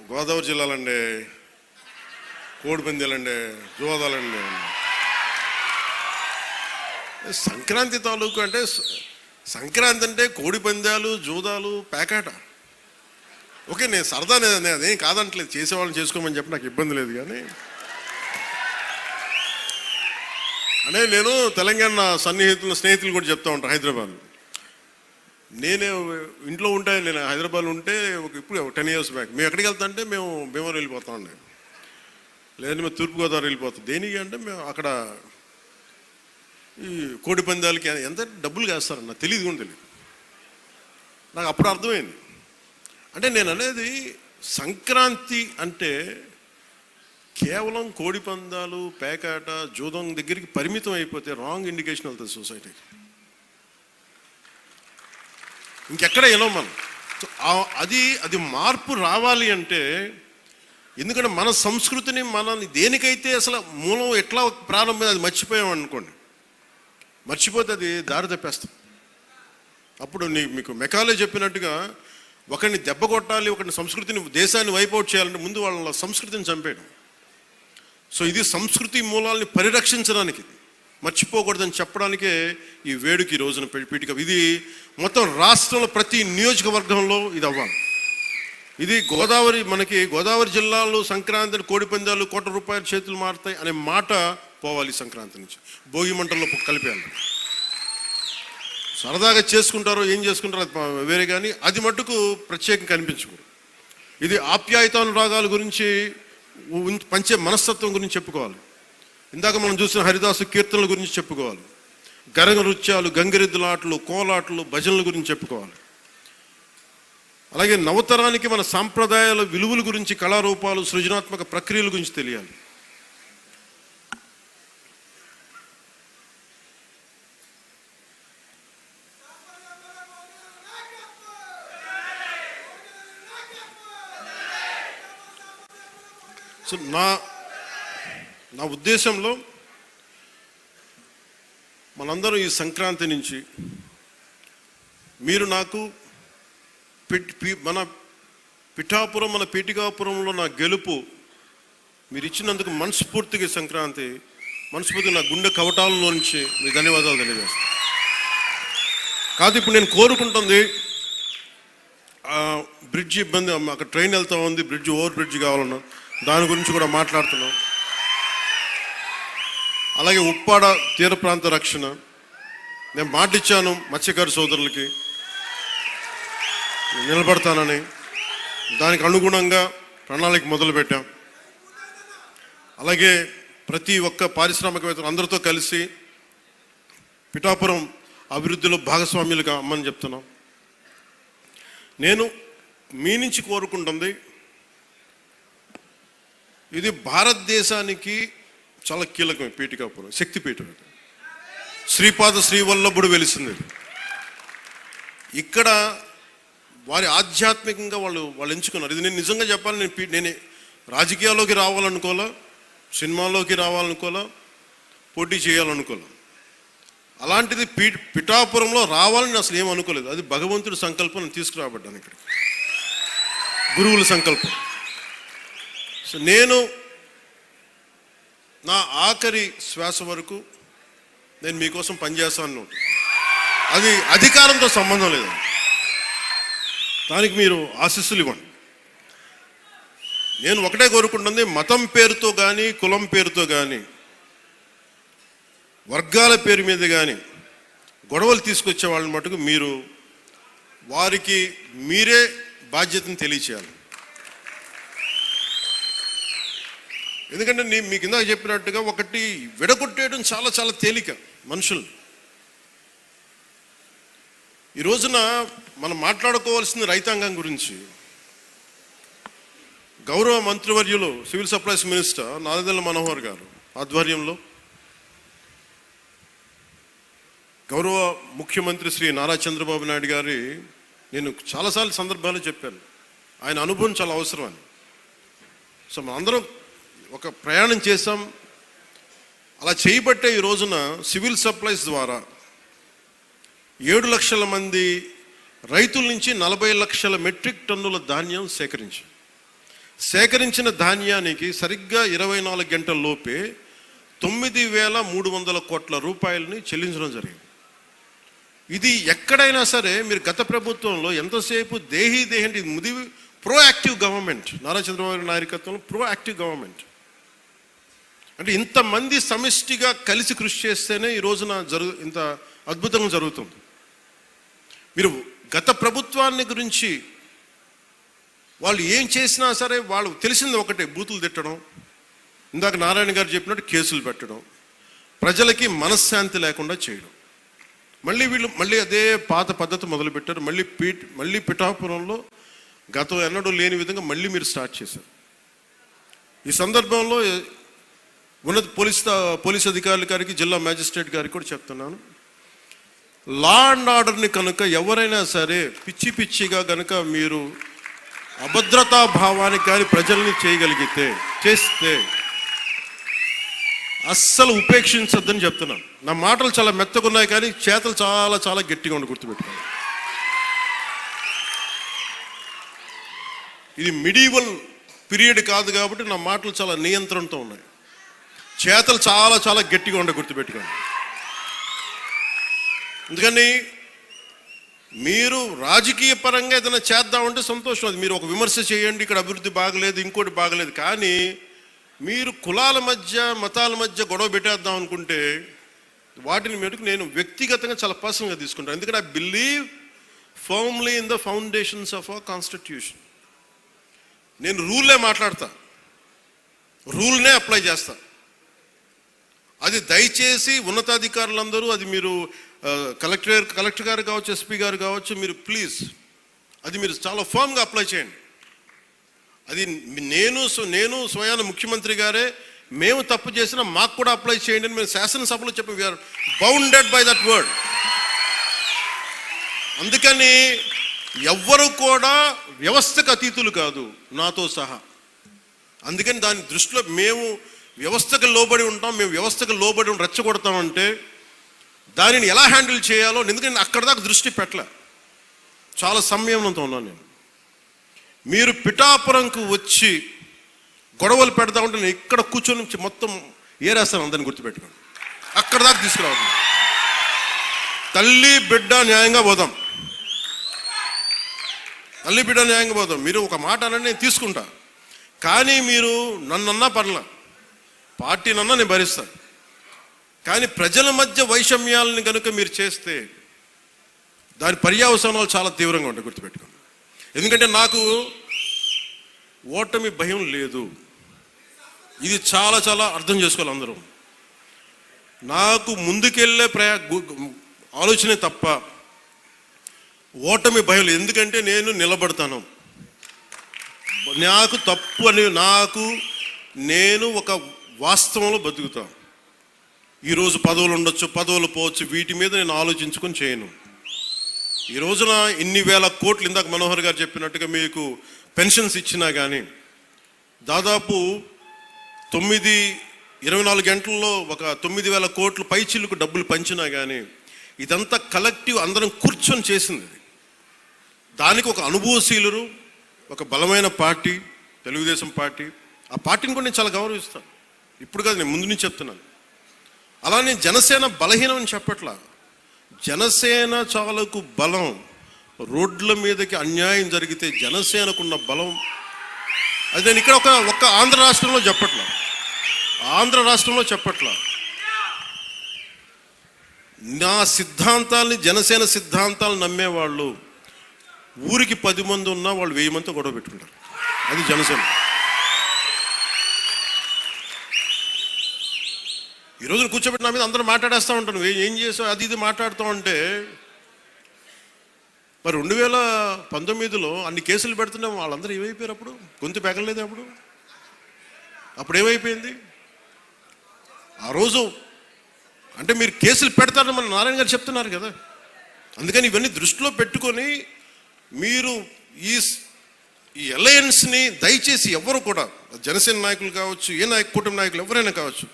గోదావరి జిల్లాలండి, కోడిపందాలండి, జోదాలండి. సంక్రాంతి తాలూకు అంటే సంక్రాంతి అంటే కోడిపందాలు, జూదాలు, పేకాట. ఓకే, నేను సరదా, నేను అదేం కాదంటలేదు, చేసేవాళ్ళని చేసుకోమని చెప్పి నాకు ఇబ్బంది లేదు. కానీ అంటే నేను తెలంగాణ స్నేహితులు కూడా చెప్తా ఉంటాను. హైదరాబాద్ నేను ఇంట్లో ఉంటే, నేను హైదరాబాద్లో ఉంటే ఇప్పుడు 10 years బ్యాక్ మేము ఎక్కడికి వెళ్తా అంటే మేము భీమవరం వెళ్ళిపోతామండి, లేదంటే మేము తూర్పుగోదావరి వెళ్ళిపోతాం. దేనికి అంటే మేము అక్కడ ఈ కోడి పందాలకి ఎంత డబ్బులు వేస్తారని నాకు తెలియదు, కూడా తెలియదు. నాకు అప్పుడు అర్థమైంది. అంటే నేను అనేది సంక్రాంతి అంటే కేవలం కోడి పందాలు, పేకాట, జూదం దగ్గరికి పరిమితం అయిపోతే రాంగ్ ఇండికేషన్ వెళ్తుంది సొసైటీకి. ఇంకెక్కడ వెళ్ళాం మనం. అది మార్పు రావాలి అంటే, ఎందుకంటే మన సంస్కృతిని మనల్ని దేనికైతే అసలు మూలం ఎట్లా ప్రారంభం అది మర్చిపోయాం అనుకోండి, మర్చిపోతే అది దారి తప్పేస్తాం. అప్పుడు మీకు మెకాలే చెప్పినట్టుగా ఒకరిని దెబ్బ కొట్టాలి, ఒకరిని సంస్కృతిని, దేశాన్ని వైపౌట్ చేయాలంటే ముందు వాళ్ళ సంస్కృతిని చంపేయడం. సో ఇది సంస్కృతి మూలాల్ని పరిరక్షించడానికి, మర్చిపోకూడదని చెప్పడానికే ఈ వేడుక ఈ రోజున పీఠిక. ఇది మొత్తం రాష్ట్రంలో ప్రతి నియోజకవర్గంలో ఇది అవ్వాలి. ఇది గోదావరి జిల్లాలో సంక్రాంతిని కోడిపందాలు ₹1 చేతులు మారుతాయి అనే మాట పోవాలి. సంక్రాంతి నుంచి భోగి మంటల్లో కలిపేయాలి. సరదాగా చేసుకుంటారో ఏం చేసుకుంటారో అది వేరే, కానీ అది మట్టుకు ప్రత్యేకంగా కనిపించకూడదు. ఇది ఆప్యాయతానురాగాల గురించి, పంచే మనస్తత్వం గురించి చెప్పుకోవాలి. ఇందాక మనం చూసిన హరిదాసు కీర్తనల గురించి చెప్పుకోవాలి. గరగ నృత్యాలు, గంగిరెద్దులాటలు, కోలాటలు, భజనల గురించి చెప్పుకోవాలి. అలాగే నవతరానికి మన సాంప్రదాయాల విలువల గురించి, కళారూపాలు, సృజనాత్మక ప్రక్రియల గురించి తెలియాలి. సో నా ఉద్దేశంలో మనందరం ఈ సంక్రాంతి నుంచి మీరు నాకు మన పిఠాపురం, మన పీఠికాపురంలో నా గెలుపు మీరు ఇచ్చినందుకు మనస్ఫూర్తిగా నా గుండె కవటాలలో నుంచి మీ ధన్యవాదాలు తెలియజేస్తాను. కాదు, ఇప్పుడు నేను కోరుకుంటుంది బ్రిడ్జ్ ఇబ్బంది, అక్కడ ట్రైన్ వెళ్తా ఉంది, ఓవర్ బ్రిడ్జ్ కావాలన్నా దాని గురించి కూడా మాట్లాడుతున్నాం. అలాగే ఉప్పాడ తీర ప్రాంత రక్షణ నేను మాటిచ్చాను, మత్స్యకారు సోదరులకి నిలబడతానని, దానికి అనుగుణంగా ప్రణాళిక మొదలుపెట్టాం. అలాగే ప్రతి ఒక్క పారిశ్రామికవేత్తలు అందరితో కలిసి పిఠాపురం అభివృద్ధిలో భాగస్వామ్యులుగా అమ్మని చెప్తున్నాం. నేను మీ నుంచి కోరుకుంటుంది, ఇది భారతదేశానికి చాలా కీలకమే. పీఠికాపురం శక్తిపీఠం, శ్రీపాద శ్రీవల్లభుడు వెలిసింది ఇక్కడ. వారి ఆధ్యాత్మికంగా వాళ్ళు ఎంచుకున్నారు. ఇది నేను నిజంగా చెప్పాలి, నేను రాజకీయాల్లోకి రావాలనుకోలే, సినిమాల్లోకి రావాలనుకోలే, పోటీ చేయాలనుకోలే. అలాంటిది పిఠాపురంలో రావాలని అసలు ఏమనుకోలేదు. అది భగవంతుడి సంకల్పం, తీసుకురాబడ్డాను ఇక్కడికి, గురువుల సంకల్పం. సో నేను నా ఆఖరి శ్వాస వరకు నేను మీకోసం పనిచేస్తాను. అది అధికారంతో సంబంధం లేదు, దానికి మీరు ఆశీస్సులు ఇవ్వండి. నేను ఒకటే కోరుకుంటుంది, మతం పేరుతో కానీ, కులం పేరుతో కానీ, వర్గాల పేరు మీద కానీ గొడవలు తీసుకొచ్చే వాళ్ళని మటుకు మీరు వారికి మీరే బాధ్యతను తెలియచేయాలి. ఎందుకంటే మీకు ఇందాక చెప్పినట్టుగా ఒకటి విడగొట్టేయడం చాలా చాలా తేలిక మనుషులు. ఈ రోజున మనం మాట్లాడుకోవాల్సింది రైతాంగం గురించి. గౌరవ మంత్రివర్యులు civil supplies minister Nadendla Manohar గారు ఆధ్వర్యంలో, గౌరవ ముఖ్యమంత్రి శ్రీ నారా చంద్రబాబు నాయుడు గారి, నేను చాలాసార్లు సందర్భాలు చెప్పాను, ఆయన అనుభవం చాలా అవసరం అని. సో మనందరం ఒక ప్రయాణం చేసాం. అలా చేయబట్టే ఈ రోజున సివిల్ సప్లైస్ ద్వారా 7 లక్షల మంది రైతుల నుంచి 40 లక్షల మెట్రిక్ టన్నుల ధాన్యం సేకరించాం. సేకరించిన ధాన్యానికి సరిగ్గా 24 గంటల లోపే 9,300 కోట్ల రూపాయలని చెల్లించడం జరిగింది. ఇది ఎక్కడైనా సరే మీరు గత ప్రభుత్వంలో ఎంతసేపు దేహి అంటే ఇది ప్రోయాక్టివ్ గవర్నమెంట్, నారా చంద్రబాబు నాయకత్వంలో ప్రోయాక్టివ్ గవర్నమెంట్. అంటే ఇంతమంది సమిష్టిగా కలిసి కృషి చేస్తేనే ఈ రోజున ఇంత అద్భుతంగా జరుగుతుంది. మీరు గత ప్రభుత్వాన్ని గురించి వాళ్ళు ఏం చేసినా సరే వాళ్ళు తెలిసింది ఒకటే, బూతులు తిట్టడం, ఇందాక నారాయణ గారు చెప్పినట్టు కేసులు పెట్టడం, ప్రజలకి మనశ్శాంతి లేకుండా చేయడం. మళ్ళీ అదే పాత పద్ధతి మొదలుపెట్టారు. మళ్ళీ పిఠాపురంలో గతం ఎన్నడూ లేని విధంగా మళ్ళీ మీరు స్టార్ట్ చేశారు. ఈ సందర్భంలో ఉన్నత పోలీస్ అధికారుల గారికి, జిల్లా మ్యాజిస్ట్రేట్ గారికి కూడా చెప్తున్నాను, లా అండ్ ఆర్డర్ని కనుక ఎవరైనా సరే పిచ్చిగా కనుక మీరు అభద్రతా భావానికి కానీ ప్రజల్ని చేస్తే అస్సలు ఉపేక్షించద్దని చెప్తున్నాను. నా మాటలు చాలా మెత్తగున్నాయి కానీ చేతలు చాలా చాలా గట్టిగా ఉండి గుర్తుపెట్టుకోండి. ఇది మిడీవల్ పీరియడ్ కాదు కాబట్టి నా మాటలు చాలా నియంత్రణతో ఉన్నాయి. చేతలు చాలా చాలా గట్టిగా ఉండి గుర్తుపెట్టుకోండి. ఎందుకని మీరు రాజకీయ పరంగా ఏదైనా చేద్దామంటే సంతోషం, అది మీరు ఒక విమర్శ చేయండి, ఇక్కడ అభివృద్ధి బాగలేదు, ఇంకోటి బాగలేదు. కానీ మీరు కులాల మధ్య మతాల మధ్య గొడవ పెట్టేద్దాం అనుకుంటే వాటిని మెరుకు నేను వ్యక్తిగతంగా చాలా పర్సనల్గా తీసుకుంటాను. ఎందుకంటే I believe firmly in the foundations of our constitution. నేను రూల్లే మాట్లాడతా, రూల్నే అప్లై చేస్తా. అది దయచేసి ఉన్నతాధికారులందరూ, అది మీరు కలెక్టర్ గారు కావచ్చు, ఎస్పీ గారు కావచ్చు, మీరు ప్లీజ్ అది మీరు చాలా ఫర్మ్గా అప్లై చేయండి. అది నేను స్వయాన ముఖ్యమంత్రి గారే మేము తప్పు చేసినా మాకు కూడా అప్లై చేయండి అని మేము శాసనసభలో చెప్పి we are bounded by that word. అందుకని ఎవ్వరు కూడా వ్యవస్థకు అతీతులు కాదు, నాతో సహా. అందుకని దాని దృష్టిలో మేము వ్యవస్థకు లోబడి ఉంటాం, మేము వ్యవస్థకు లోబడి రెచ్చగొడతామంటే దానిని ఎలా హ్యాండిల్ చేయాలో, ఎందుకంటే అక్కడ దాకా దృష్టి పెట్టలే, చాలా సంయమనంతో ఉన్నాను నేను. మీరు పిఠాపురంకు వచ్చి గొడవలు పెడతా ఉంటే నేను ఇక్కడ కూర్చొని మొత్తం ఏరేస్తాను, అందరిని గుర్తుపెట్టుకోండి. అక్కడ దాకా తీసుకురావద్దు. తల్లి బిడ్డ న్యాయంగా పోదాం, తల్లి బిడ్డ న్యాయంగా పోదాం. మీరు ఒక మాట అనండి, నేను తీసుకుంటా. కానీ మీరు నన్నన్నా పర్లా, పార్టీ నన్నా నేను భరిస్తాను. కానీ ప్రజల మధ్య వైషమ్యాలని కనుక మీరు చేస్తే దాని పర్యవసానాలు చాలా తీవ్రంగా ఉంటాయి, గుర్తుపెట్టుకోండి. ఎందుకంటే నాకు ఓటమి భయం లేదు, ఇది చాలా చాలా అర్థం చేసుకోవాలి అందరూ. నాకు ముందుకెళ్ళే ఆలోచనే తప్ప ఓటమి భయం లేదు. ఎందుకంటే నేను నిలబడతాను, నాకు తప్పు అని నేను ఒక వాస్తవంలో బతుకుతాను. ఈరోజు పదవులు ఉండొచ్చు, పదవులు పోవచ్చు, వీటి మీద నేను ఆలోచించుకొని చేయను. ఈ రోజున ఇన్ని వేల కోట్లు, ఇందాక మనోహర్ గారు చెప్పినట్టుగా మీకు పెన్షన్స్ ఇచ్చినా కానీ, దాదాపు 24 గంటల్లో ఒక 9,000 కోట్లు పైచిల్లుకు డబ్బులు పంచినా కానీ, ఇదంతా కలెక్టివ్ అందరం కూర్చొని చేసింది. దానికి ఒక అనుభవశీలురు, ఒక బలమైన పార్టీ తెలుగుదేశం పార్టీ. ఆ పార్టీని కూడా నేను చాలా గౌరవిస్తాను, ఇప్పుడు కాదు, నేను ముందు నుంచి చెప్తున్నాను. అలానే జనసేన బలహీనం అని చెప్పట్లా, జనసేన చాలకు బలం. రోడ్ల మీదకి అన్యాయం జరిగితే జనసేనకున్న బలం అది నేను ఇక్కడ ఒక ఆంధ్ర రాష్ట్రంలో చెప్పట్లా. నా సిద్ధాంతాలని, జనసేన సిద్ధాంతాలు నమ్మేవాళ్ళు ఊరికి 10 మంది ఉన్నా వాళ్ళు 1000 మందితో గొడవ పెట్టుకుంటారు. అది జనసేన. ఈరోజు కూర్చోబెట్టి నా మీద అందరూ మాట్లాడేస్తూ ఉంటాను, ఏం చేసావు అది ఇది మాట్లాడుతూ ఉంటే, మరి 2019లో అన్ని కేసులు పెడుతున్నాం, వాళ్ళందరూ ఏమైపోయారు? అప్పుడు గొంతు పెగలలేదు. అప్పుడు ఏమైపోయింది? ఆ రోజు అంటే మీరు కేసులు పెడతారని మన నారాయణ గారు చెప్తున్నారు కదా. అందుకని ఇవన్నీ దృష్టిలో పెట్టుకొని మీరు ఈ అలయన్స్ని దయచేసి ఎవరు కూడా, జనసేన నాయకులు కావచ్చు, ఏ కూటమి నాయకులు ఎవరైనా కావచ్చు,